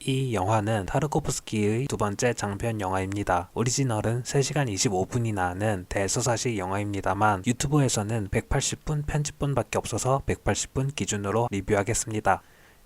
이 영화는 타르코프스키의 두 번째 장편 영화입니다. 오리지널은 3시간 25분이나 하는 대서사식 영화입니다만 유튜브에서는 180분 편집분밖에 없어서 180분 기준으로 리뷰하겠습니다.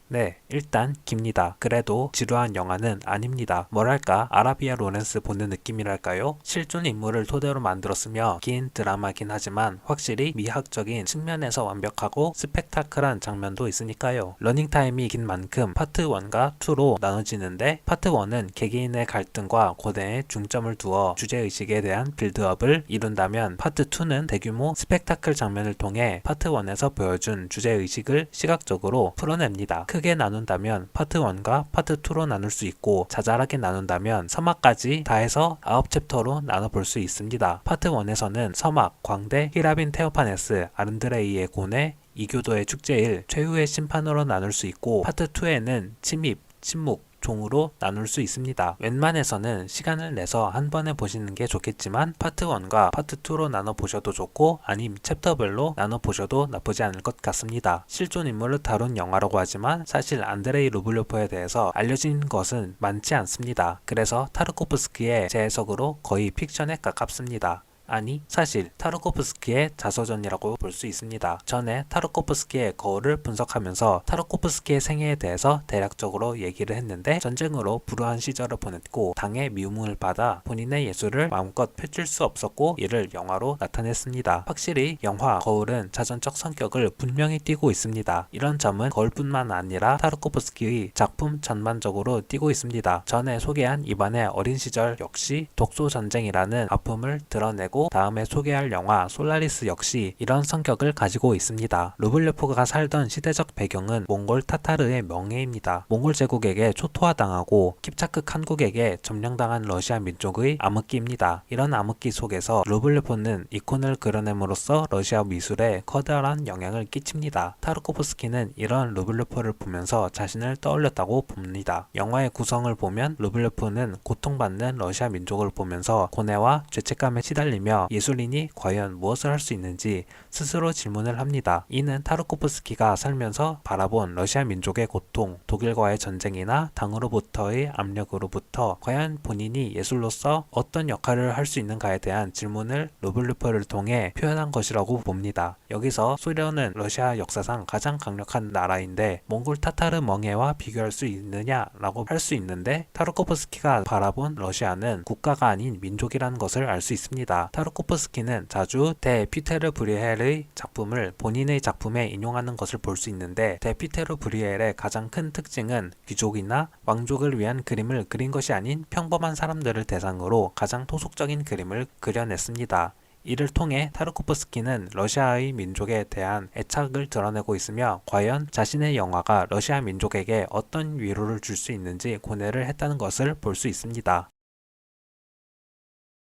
네, 일단 깁니다. 그래도 지루한 영화는 아닙니다. 뭐랄까 아라비아 로렌스 보는 느낌이랄까요? 실존 인물을 토대로 만들었으며 긴 드라마긴 하지만 확실히 미학적인 측면에서 완벽하고 스펙타클한 장면도 있으니까요. 러닝타임이 긴 만큼 파트 1과 2로 나눠지는데 파트 1은 개개인의 갈등과 고뇌에 중점을 두어 주제의식에 대한 빌드업을 이룬다면 파트 2는 대규모 스펙타클 장면을 통해 파트 1에서 보여준 주제의식을 시각적으로 풀어냅니다. 크게 나눈다면 파트 1과 파트 2로 나눌 수 있고 자잘하게 나눈다면 서막까지 다 해서 9챕터로 나눠볼 수 있습니다. 파트 1에서는 서막, 광대, 히라빈 테오파네스, 아른드레이의 고뇌, 이교도의 축제일, 최후의 심판으로 나눌 수 있고 파트 2에는 침입, 침묵, 종으로 나눌 수 있습니다. 웬만해서는 시간을 내서 한 번에 보시는 게 좋겠지만 파트 1과 파트 2로 나눠 보셔도 좋고 아님 챕터별로 나눠 보셔도 나쁘지 않을 것 같습니다. 실존 인물을 다룬 영화라고 하지만 사실 안드레이 루블요프에 대해서 알려진 것은 많지 않습니다. 그래서 타르코프스키의 재해석으로 거의 픽션에 가깝습니다. 아니 사실 타르코프스키의 자서전이라고 볼 수 있습니다. 전에 타르코프스키의 거울을 분석하면서 타르코프스키의 생애에 대해서 대략적으로 얘기를 했는데 전쟁으로 불우한 시절을 보냈고 당의 미움을 받아 본인의 예술을 마음껏 펼칠 수 없었고 이를 영화로 나타냈습니다. 확실히 영화 거울은 자전적 성격을 분명히 띠고 있습니다. 이런 점은 거울뿐만 아니라 타르코프스키의 작품 전반적으로 띠고 있습니다. 전에 소개한 이반의 어린 시절 역시 독소전쟁이라는 아픔을 드러내고 다음에 소개할 영화 솔라리스 역시 이런 성격을 가지고 있습니다. 루블요프가 살던 시대적 배경은 몽골 타타르의 명예입니다. 몽골 제국에게 초토화당하고 킵차크 칸국에게 점령당한 러시아 민족의 암흑기입니다. 이런 암흑기 속에서 루블요프는 이콘을 그려냄으로써 러시아 미술에 커다란 영향을 끼칩니다. 타르코프스키는 이런 루블요프를 보면서 자신을 떠올렸다고 봅니다. 영화의 구성을 보면 루블요프는 고통받는 러시아 민족을 보면서 고뇌와 죄책감에 시달리며 예술인이 과연 무엇을 할 수 있는지 스스로 질문을 합니다. 이는 타르코프스키가 살면서 바라본 러시아 민족의 고통, 독일과의 전쟁이나 당으로부터의 압력으로부터 과연 본인이 예술로서 어떤 역할을 할 수 있는가에 대한 질문을 루블요프를 통해 표현한 것이라고 봅니다. 여기서 소련은 러시아 역사상 가장 강력한 나라인데 몽골 타타르 멍해와 비교할 수 있느냐라고 할 수 있는데 타르코프스키가 바라본 러시아는 국가가 아닌 민족이라는 것을 알 수 있습니다. 타르코프스키는 자주 데 피테르 브리헬의 작품을 본인의 작품에 인용하는 것을 볼 수 있는데 데 피테르 브리헬의 가장 큰 특징은 귀족이나 왕족을 위한 그림을 그린 것이 아닌 평범한 사람들을 대상으로 가장 토속적인 그림을 그려냈습니다. 이를 통해 타르코프스키는 러시아의 민족에 대한 애착을 드러내고 있으며 과연 자신의 영화가 러시아 민족에게 어떤 위로를 줄 수 있는지 고뇌를 했다는 것을 볼 수 있습니다.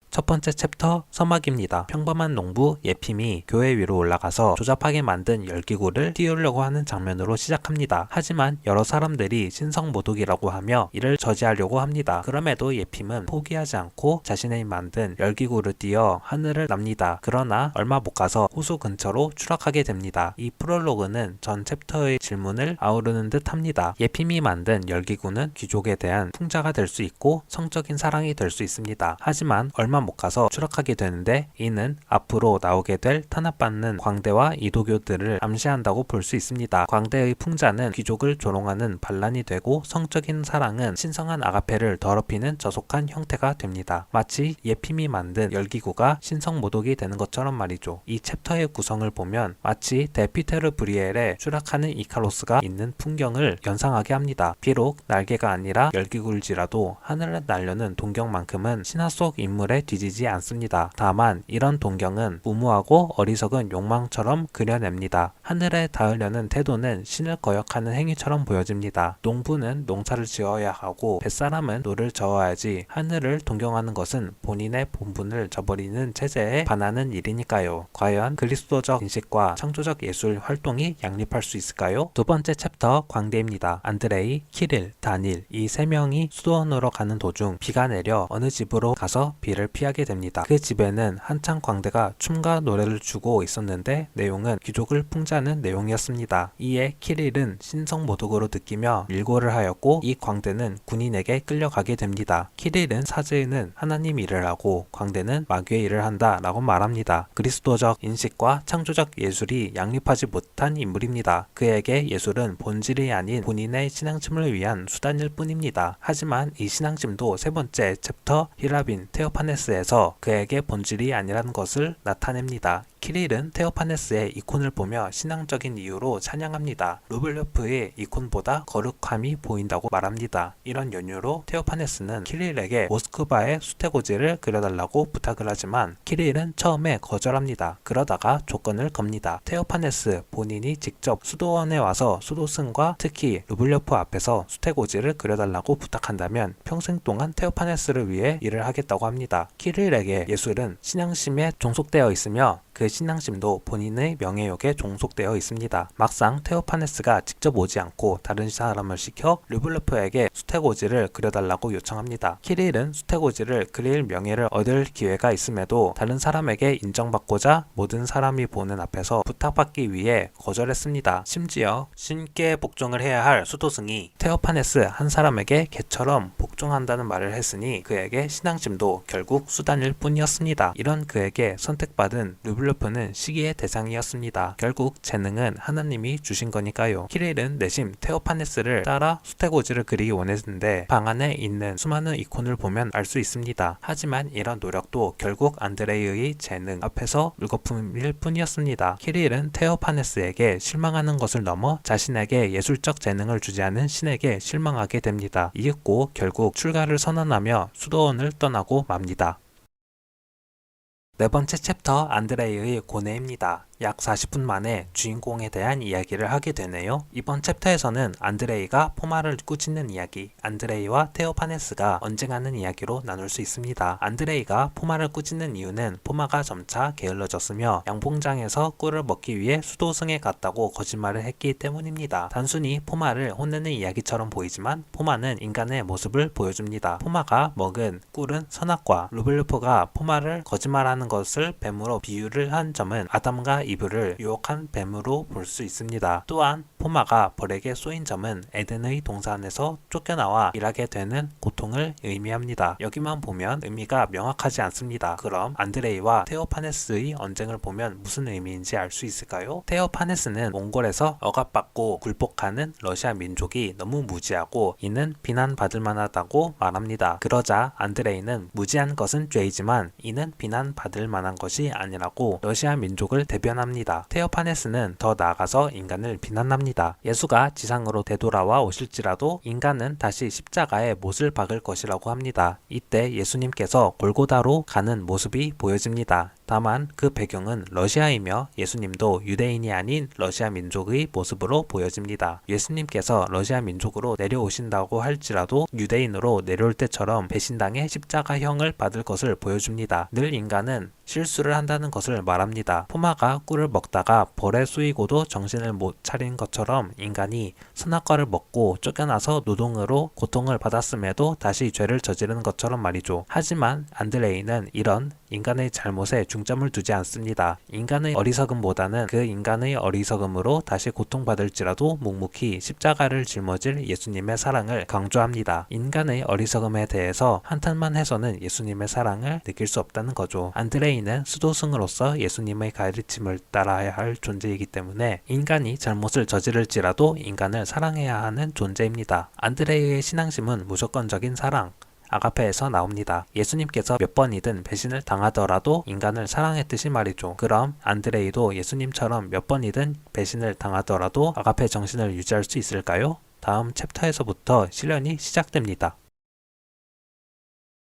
첫 번째 챕터 서막입니다. 평범한 농부 예핌이 교회 위로 올라가서 조잡하게 만든 열기구를 띄우려고 하는 장면으로 시작합니다. 하지만 여러 사람들이 신성모독이라고 하며 이를 저지하려고 합니다. 그럼에도 예핌은 포기하지 않고 자신의 만든 열기구를 띄어 하늘을 납니다. 그러나 얼마 못 가서 호수 근처로 추락하게 됩니다. 이 프롤로그는 전 챕터의 질문을 아우르는 듯 합니다. 예핌이 만든 열기구는 귀족에 대한 풍자가 될 수 있고 성적인 사랑이 될 수 있습니다. 하지만 얼마 못 가서 추락하게 되는데 이는 앞으로 나오게 될 탄압받는 광대와 이도교들을 암시한다고 볼 수 있습니다. 광대의 풍자는 귀족을 조롱하는 반란이 되고 성적인 사랑은 신성한 아가페를 더럽히는 저속한 형태가 됩니다. 마치 예핌이 만든 열기구가 신성모독이 되는 것처럼 말이죠. 이 챕터의 구성을 보면 마치 데피테르 브리엘에 추락하는 이카로스가 있는 풍경을 연상하게 합니다. 비록 날개가 아니라 열기구일지라도 하늘을 날려는 동경만큼은 신화 속 인물의 뒤지지 않습니다. 다만 이런 동경은 무모하고 어리석은 욕망처럼 그려냅니다. 하늘에 닿으려는 태도는 신을 거역하는 행위처럼 보여집니다. 농부는 농사를 지어야 하고 뱃사람은 노를 저어야지 하늘을 동경하는 것은 본인의 본분을 저버리는 체제에 반하는 일이니까요. 과연 그리스도적 인식과 창조적 예술 활동이 양립할 수 있을까요? 두 번째 챕터 광대입니다. 안드레이, 키릴, 다닐 이 세 명이 수도원으로 가는 도중 비가 내려 어느 집으로 가서 비를 피하게 됩니다. 그 집에는 한창 광대가 춤과 노래를 추고 있었는데 내용은 귀족을 풍자하는 내용이었습니다. 이에 키릴은 신성모독으로 느끼며 밀고를 하였고 이 광대는 군인에게 끌려가게 됩니다. 키릴은 사제는 하나님 일을 하고 광대는 마귀의 일을 한다 라고 말합니다. 그리스도적 인식과 창조적 예술이 양립하지 못한 인물입니다. 그에게 예술은 본질이 아닌 본인의 신앙심을 위한 수단일 뿐입니다. 하지만 이 신앙심도 세 번째 챕터 히라빈 테오파네스에서 그에게 본질이 아니라는 것을 나타냅니다. 키릴은 테오파네스의 이콘을 보며 신앙적인 이유로 찬양합니다. 루블레프의 이콘보다 거룩함이 보인다고 말합니다. 이런 연유로 테오파네스는 키릴에게 모스크바의 수테고지를 그려달라고 부탁을 하지만 키릴은 처음에 거절합니다. 그러다가 조건을 겁니다. 테오파네스 본인이 직접 수도원에 와서 수도승과 특히 루블레프 앞에서 수테고지를 그려달라고 부탁한다면 평생 동안 테오파네스를 위해 일을 하겠다고 합니다. 키릴에게 예술은 신앙심에 종속되어 있으며 그 신앙심도 본인의 명예욕에 종속되어 있습니다. 막상 테오파네스가 직접 오지 않고 다른 사람을 시켜 르블레프에게 수테고지를 그려달라고 요청합니다. 키릴은 수테고지를 그릴 명예를 얻을 기회가 있음에도 다른 사람에게 인정받고자 모든 사람이 보는 앞에서 부탁받기 위해 거절했습니다. 심지어 신께 복종을 해야 할 수도승이 테오파네스 한 사람에게 개처럼 복종한다는 말을 했으니 그에게 신앙심도 결국 수단일 뿐이었습니다. 이런 그에게 선택받은 르블레프는 시기의 대상이었습니다. 결국 재능은 하나님이 주신 거니까요. 키릴은 내심 테오파네스를 따라 수테고지를 그리기 원했는데 방 안에 있는 수많은 이콘을 보면 알 수 있습니다. 하지만 이런 노력도 결국 안드레이의 재능 앞에서 물거품일 뿐이었습니다. 키릴은 테오파네스에게 실망하는 것을 넘어 자신에게 예술적 재능을 주지 않은 신에게 실망하게 됩니다. 이윽고 결국 출가를 선언하며 수도원을 떠나고 맙니다. 네 번째 챕터 안드레이의 고뇌입니다. 약 40분 만에 주인공에 대한 이야기를 하게 되네요. 이번 챕터에서는 안드레이가 포마를 꾸짖는 이야기, 안드레이와 테오파네스가 언쟁하는 이야기로 나눌 수 있습니다. 안드레이가 포마를 꾸짖는 이유는 포마가 점차 게을러졌으며 양봉장에서 꿀을 먹기 위해 수도승에 갔다고 거짓말을 했기 때문입니다. 단순히 포마를 혼내는 이야기처럼 보이지만 포마는 인간의 모습을 보여줍니다. 포마가 먹은 꿀은 선악과, 루블레프가 포마를 거짓말하는 것을 뱀으로 비유를 한 점은 아담과 이브를 유혹한 뱀으로 볼 수 있습니다. 또한 포마가 벌에게 쏘인 점은 에덴의 동산에서 쫓겨나와 일하게 되는 고통을 의미합니다. 여기만 보면 의미가 명확하지 않습니다. 그럼 안드레이와 테오파네스의 언쟁을 보면 무슨 의미인지 알 수 있을까요? 테오파네스는 몽골에서 억압받고 굴복하는 러시아 민족이 너무 무지하고 이는 비난받을 만하다고 말합니다. 그러자 안드레이는 무지한 것은 죄이지만 이는 비난받을 만한 것이 아니라고 러시아 민족을 대변합니다. 테오파네스는 더 나아가서 인간을 비난합니다. 예수가 지상으로 되돌아와 오실지라도 인간은 다시 십자가에 못을 박을 것이라고 합니다. 이때 예수님께서 골고다로 가는 모습이 보여집니다. 다만 그 배경은 러시아이며 예수님도 유대인이 아닌 러시아 민족의 모습으로 보여집니다. 예수님께서 러시아 민족으로 내려오신다고 할지라도 유대인으로 내려올 때처럼 배신당해 십자가형을 받을 것을 보여줍니다. 늘 인간은 실수를 한다는 것을 말합니다. 포마가 꿀을 먹다가 벌에 쏘이고도 정신을 못 차린 것처럼 인간이 선악과를 먹고 쫓겨나서 노동으로 고통을 받았음에도 다시 죄를 저지르는 것처럼 말이죠. 하지만 안드레이는 이런 인간의 잘못에 중점을 두지 않습니다. 인간의 어리석음보다는 그 인간의 어리석음으로 다시 고통받을지라도 묵묵히 십자가를 짊어질 예수님의 사랑을 강조합니다. 인간의 어리석음에 대해서 한탄만 해서는 예수님의 사랑을 느낄 수 없다는 거죠. 안드레이는 수도승으로서 예수님의 가르침을 따라야 할 존재이기 때문에 인간이 잘못을 저지를지라도 인간을 사랑해야 하는 존재입니다. 안드레이의 신앙심은 무조건적인 사랑, 아가페에서 나옵니다. 예수님께서 몇 번이든 배신을 당하더라도 인간을 사랑했듯이 말이죠. 그럼 안드레이도 예수님처럼 몇 번이든 배신을 당하더라도 아가페 정신을 유지할 수 있을까요? 다음 챕터에서부터 시련이 시작됩니다.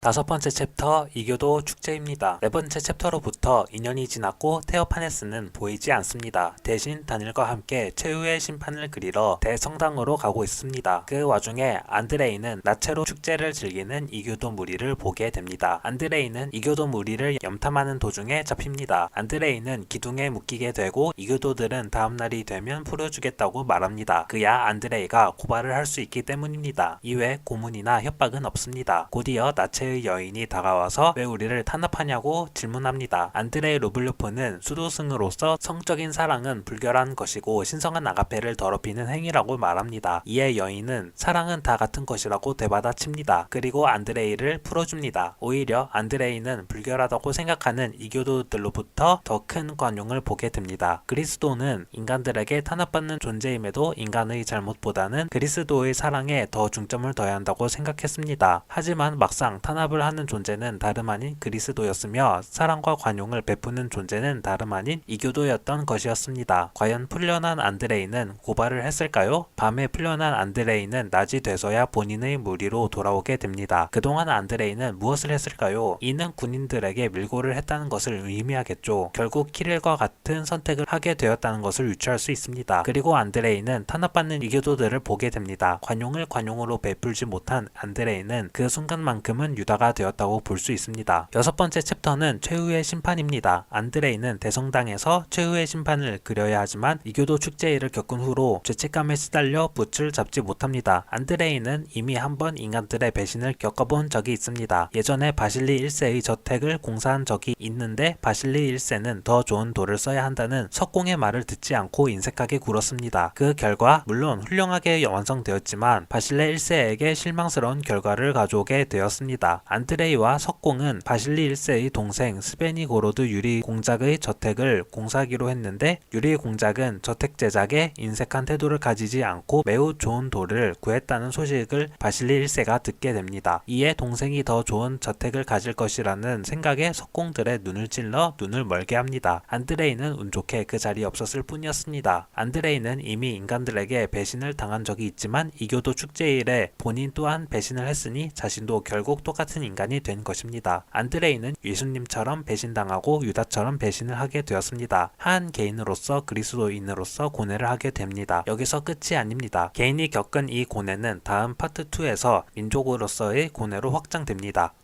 다섯 번째 챕터 이교도 축제입니다. 네 번째 챕터로부터 2년이 지났고 테오파네스는 보이지 않습니다. 대신 다니엘과 함께 최후의 심판을 그리러 대성당으로 가고 있습니다. 그 와중에 안드레이는 나체로 축제를 즐기는 이교도 무리를 보게 됩니다. 안드레이는 이교도 무리를 염탐하는 도중에 잡힙니다. 안드레이는 기둥에 묶이게 되고 이교도들은 다음날이 되면 풀어주겠다고 말합니다. 그야 안드레이가 고발을 할 수 있기 때문입니다. 이외 고문이나 협박은 없습니다. 곧이어 나체의 안드레의 여인이 다가와서 왜 우리를 탄압하냐고 질문합니다. 안드레 루블리오프는 수도승으로서 성적인 사랑은 불결한 것이고 신성한 아가페를 더럽히는 행위라고 말합니다. 이에 여인은 사랑은 다 같은 것이라고 되받아칩니다. 그리고 안드레이를 풀어줍니다. 오히려 안드레이는 불결하다고 생각하는 이교도들로부터 더 큰 관용을 보게 됩니다. 그리스도는 인간들에게 탄압받는 존재임에도 인간의 잘못보다는 그리스도의 사랑에 더 중점을 둬야 한다고 생각했습니다. 하지만 막상 탄압을 하는 존재는 다름 아닌 그리스도였으며 사랑과 관용을 베푸는 존재는 다름 아닌 이교도였던 것이었습니다. 과연 풀려난 안드레이는 고발을 했을까요? 밤에 풀려난 안드레이는 낮이 돼서야 본인의 무리로 돌아오게 됩니다. 그동안 안드레이는 무엇을 했을까요? 이는 군인들에게 밀고를 했다는 것을 의미하겠죠. 결국 키릴과 같은 선택을 하게 되었다는 것을 유추할 수 있습니다. 그리고 안드레이는 탄압받는 이교도들을 보게 됩니다. 관용을 관용으로 베풀지 못한 안드레이는 그 순간만큼은 유다가 되었다고 볼 수 있습니다. 여섯 번째 챕터는 최후의 심판입니다. 안드레이는 대성당에서 최후의 심판을 그려야 하지만 이교도 축제일을 겪은 후로 죄책감에 시달려 붓을 잡지 못합니다. 안드레이는 이미 한번 인간들의 배신을 겪어본 적이 있습니다. 예전에 바실리 1세의 저택을 공사한 적이 있는데 바실리 1세는 더 좋은 돌을 써야 한다는 석공의 말을 듣지 않고 인색하게 굴었습니다. 그 결과 물론 훌륭하게 완성되었지만 바실레 1세에게 실망스러운 결과를 가져오게 되었습니다. 안드레이와 석공은 바실리 1세의 동생 스베니고로드 유리 공작의 저택을 공사하기로 했는데 유리 공작은 저택 제작에 인색한 태도를 가지지 않고 매우 좋은 돌을 구했다는 소식을 바실리 1세가 듣게 됩니다. 이에 동생이 더 좋은 저택을 가질 것이라는 생각에 석공들의 눈을 찔러 눈을 멀게 합니다. 안드레이는 운 좋게 그 자리에 없었을 뿐이었습니다. 안드레이는 이미 인간들에게 배신을 당한 적이 있지만 이교도 축제일에 본인 또한 배신을 했으니 자신도 결국 똑같은 인간이 된 것입니다. 안드레이는 예수님처럼 배신당하고 유다처럼 배신을 하게 되었습니다. 한 개인으로서 그리스도인으로서 고뇌를 하게 됩니다. 여기서 끝이 아닙니다. 개인이 겪은 이 고뇌는 다음 파트 2에서 민족으로서의 고뇌로 확장됩니다.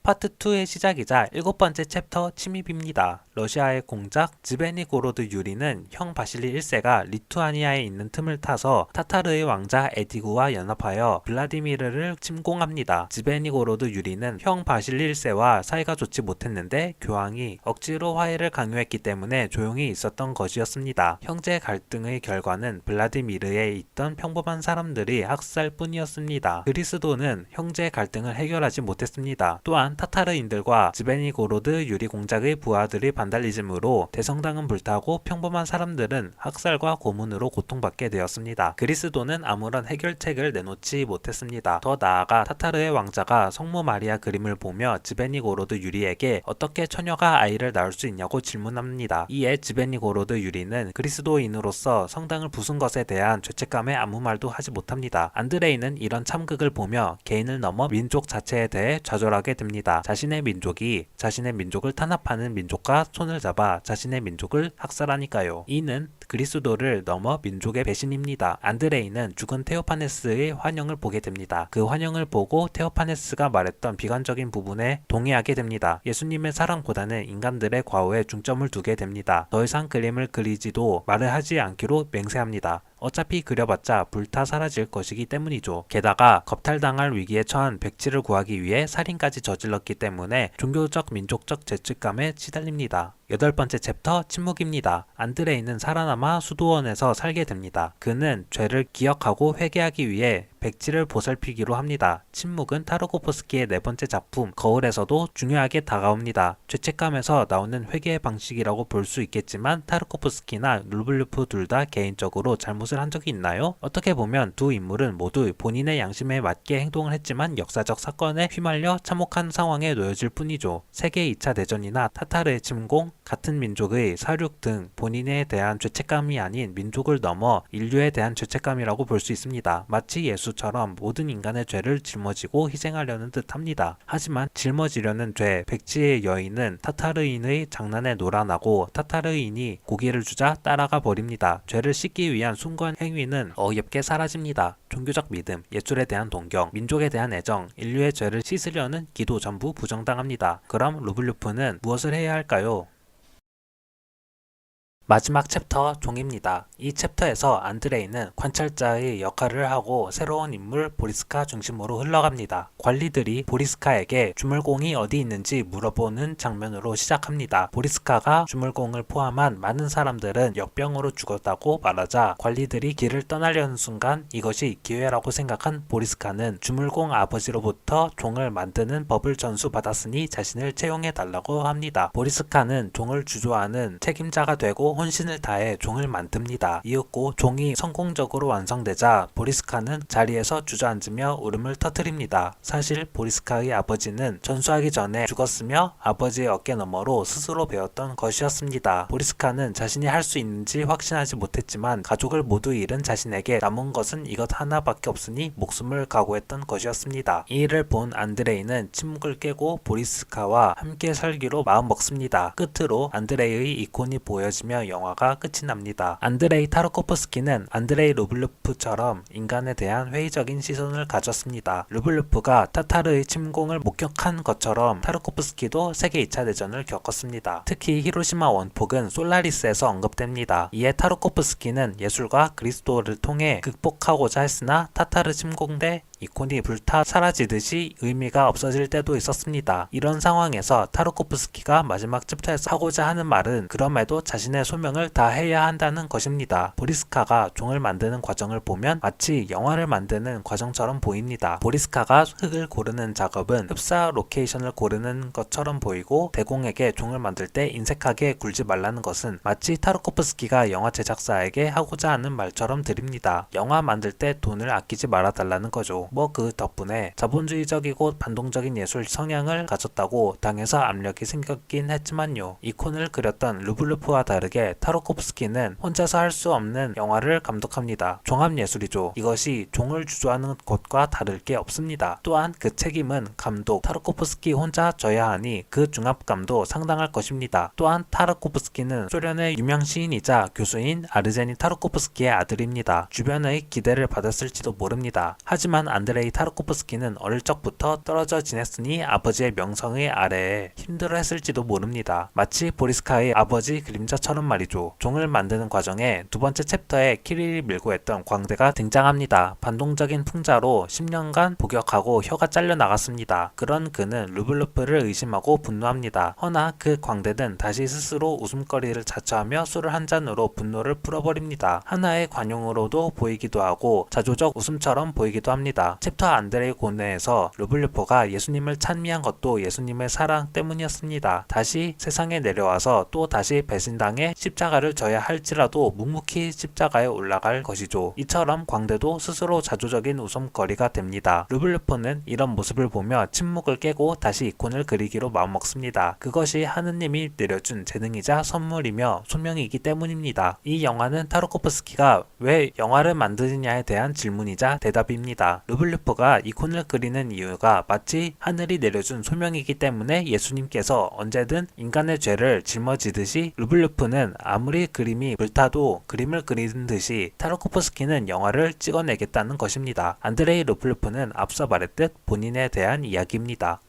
파트 2의 시작이자 일곱 번째 챕터 침입입니다. 러시아의 공작 지베니고로드 유리는 형 바실리 1세가 리투아니아에 있는 틈을 타서 타타르의 왕자 에디구와 연합하여 블라디미르를 침공합니다. 지베니고로드 유리는 형 바실리 1세와 사이가 좋지 못했는데 교황이 억지로 화해를 강요했기 때문에 조용히 있었던 것이었습니다. 형제 갈등의 결과는 블라디미르에 있던 평범한 사람들이 학살뿐이었습니다. 그리스도는 형제 갈등을 해결하지 못했습니다. 또한 타타르인들과 지베니고로드 유리 공작의 부하들이 반달리즘으로 대성당은 불타고 평범한 사람들은 학살과 고문으로 고통받게 되었습니다. 그리스도는 아무런 해결책을 내놓지 못했습니다. 더 나아가 타타르의 왕자가 성모 마리아 그림을 보며 지베니고로드 유리에게 어떻게 처녀가 아이를 낳을 수 있냐고 질문합니다. 이에 지베니고로드 유리는 그리스도인으로서 성당을 부순 것에 대한 죄책감에 아무 말도 하지 못합니다. 안드레이는 이런 참극을 보며 개인을 넘어 민족 자체에 대해 좌절하게 됩니다. 자신의 민족이 자신의 민족을 탄압하는 민족과 손을 잡아 자신의 민족을 학살하니까요. 이는 그리스도를 넘어 민족의 배신입니다. 안드레이는 죽은 테오파네스의 환영을 보게 됩니다. 그 환영을 보고 테오파네스가 말했던 비관적인 부분에 동의하게 됩니다. 예수님의 사랑보다는 인간들의 과오에 중점을 두게 됩니다. 더 이상 그림을 그리지도 말을 하지 않기로 맹세합니다. 어차피 그려봤자 불타 사라질 것이기 때문이죠. 게다가 겁탈당할 위기에 처한 백치를 구하기 위해 살인까지 저질렀기 때문에 종교적 민족적 죄책감에 시달립니다. 여덟 번째 챕터 침묵입니다. 안드레이는 살아남아 수도원에서 살게 됩니다. 그는 죄를 기억하고 회개하기 위해 백지를 보살피기로 합니다. 침묵은 타르코프스키의 네 번째 작품 거울에서도 중요하게 다가옵니다. 죄책감에서 나오는 회개의 방식이라고 볼 수 있겠지만 타르코프스키나 루블리오프 둘 다 개인적으로 잘못을 한 적이 있나요? 어떻게 보면 두 인물은 모두 본인의 양심에 맞게 행동을 했지만 역사적 사건에 휘말려 참혹한 상황에 놓여질 뿐이죠. 세계 2차 대전이나 타타르의 침공, 같은 민족의 사륙 등 본인에 대한 죄책감이 아닌 민족을 넘어 인류에 대한 죄책감이라고 볼 수 있습니다. 마치 예수처럼 모든 인간의 죄를 짊어지고 희생하려는 듯 합니다. 하지만 짊어지려는 죄, 백지의 여인은 타타르인의 장난에 놀아나고 타타르인이 고기를 주자 따라가 버립니다. 죄를 씻기 위한 숭고한 행위는 어이없게 사라집니다. 종교적 믿음, 예술에 대한 동경, 민족에 대한 애정, 인류의 죄를 씻으려는 기도 전부 부정당합니다. 그럼 루블리오프는 무엇을 해야 할까요? 마지막 챕터 종입니다. 이 챕터에서 안드레이는 관찰자의 역할을 하고 새로운 인물 보리스카 중심으로 흘러갑니다. 관리들이 보리스카에게 주물공이 어디 있는지 물어보는 장면으로 시작합니다. 보리스카가 주물공을 포함한 많은 사람들은 역병으로 죽었다고 말하자 관리들이 길을 떠나려는 순간 이것이 기회라고 생각한 보리스카는 주물공 아버지로부터 종을 만드는 법을 전수받았으니 자신을 채용해 달라고 합니다. 보리스카는 종을 주조하는 책임자가 되고 혼신을 다해 종을 만듭니다. 이윽고 종이 성공적으로 완성되자 보리스카는 자리에서 주저앉으며 울음을 터뜨립니다. 사실 보리스카의 아버지는 전수하기 전에 죽었으며 아버지의 어깨 너머로 스스로 배웠던 것이었습니다. 보리스카는 자신이 할 수 있는지 확신하지 못했지만 가족을 모두 잃은 자신에게 남은 것은 이것 하나밖에 없으니 목숨을 각오했던 것이었습니다. 이 일을 본 안드레이는 침묵을 깨고 보리스카와 함께 살기로 마음먹습니다. 끝으로 안드레이의 이콘이 보여지며 영화가 끝이 납니다. 안드레이 타르코프스키는 안드레이 루블리프처럼 인간에 대한 회의적인 시선을 가졌습니다. 루블리프가 타타르의 침공을 목격한 것처럼 타르코프스키도 세계 2차 대전을 겪었습니다. 특히 히로시마 원폭은 솔라리스에서 언급됩니다. 이에 타르코프스키는 예술과 그리스도를 통해 극복하고자 했으나 타타르 침공대 이콘이 불타 사라지듯이 의미가 없어질 때도 있었습니다. 이런 상황에서 타르코프스키가 마지막 챕터에서 하고자 하는 말은 그럼에도 자신의 소명을 다해야 한다는 것입니다. 보리스카가 종을 만드는 과정을 보면 마치 영화를 만드는 과정처럼 보입니다. 보리스카가 흙을 고르는 작업은 흡사 로케이션을 고르는 것처럼 보이고 대공에게 종을 만들 때 인색하게 굴지 말라는 것은 마치 타르코프스키가 영화 제작사에게 하고자 하는 말처럼 들립니다. 영화 만들 때 돈을 아끼지 말아달라는 거죠. 그 덕분에 자본주의적이고 반동적인 예술 성향을 가졌다고 당에서 압력이 생겼긴 했지만요. 이콘을 그렸던 루블리프와 다르게 타르코프스키는 혼자서 할 수 없는 영화를 감독합니다. 종합예술이죠. 이것이 종을 주조하는 것과 다를 게 없습니다. 또한 그 책임은 감독 타르코프스키 혼자 져야 하니 그 중압감도 상당할 것입니다. 또한 타르코프스키는 소련의 유명 시인이자 교수인 아르제니 타르코프스키의 아들입니다. 주변의 기대를 받았을지도 모릅니다. 하지만 안드레이 타르코프스키는 어릴 적부터 떨어져 지냈으니 아버지의 명성의 아래에 힘들어했을지도 모릅니다. 마치 보리스카의 아버지 그림자처럼 말이죠. 종을 만드는 과정에 두 번째 챕터에 키릴이 밀고 했던 광대가 등장합니다. 반동적인 풍자로 10년간 복역하고 혀가 잘려나갔습니다. 그런 그는 루블리프를 의심하고 분노합니다. 허나 그 광대는 다시 스스로 웃음거리를 자처하며 술을 한 잔으로 분노를 풀어버립니다. 하나의 관용으로도 보이기도 하고 자조적 웃음처럼 보이기도 합니다. 챕터 안드레이 고네에서 루블리프가 예수님을 찬미한 것도 예수님의 사랑 때문이었습니다. 다시 세상에 내려와서 또 다시 배신당해 십자가를 져야 할지라도 묵묵히 십자가에 올라갈 것이죠. 이처럼 광대도 스스로 자조적인 웃음거리가 됩니다. 루블리프는 이런 모습을 보며 침묵을 깨고 다시 이콘을 그리기로 마음먹습니다. 그것이 하느님이 내려준 재능이자 선물이며 소명이기 때문입니다. 이 영화는 타르코프스키가 왜 영화를 만드느냐에 대한 질문이자 대답입니다. 루블리프가 이콘을 그리는 이유가 마치 하늘이 내려준 소명이기 때문에 예수님께서 언제든 인간의 죄를 짊어지듯이 루블리프는 아무리 그림이 불타도 그림을 그리는 듯이 타르코프스키는 영화를 찍어내겠다는 것입니다. 안드레이 루블리프는 앞서 말했듯 본인에 대한 이야기입니다.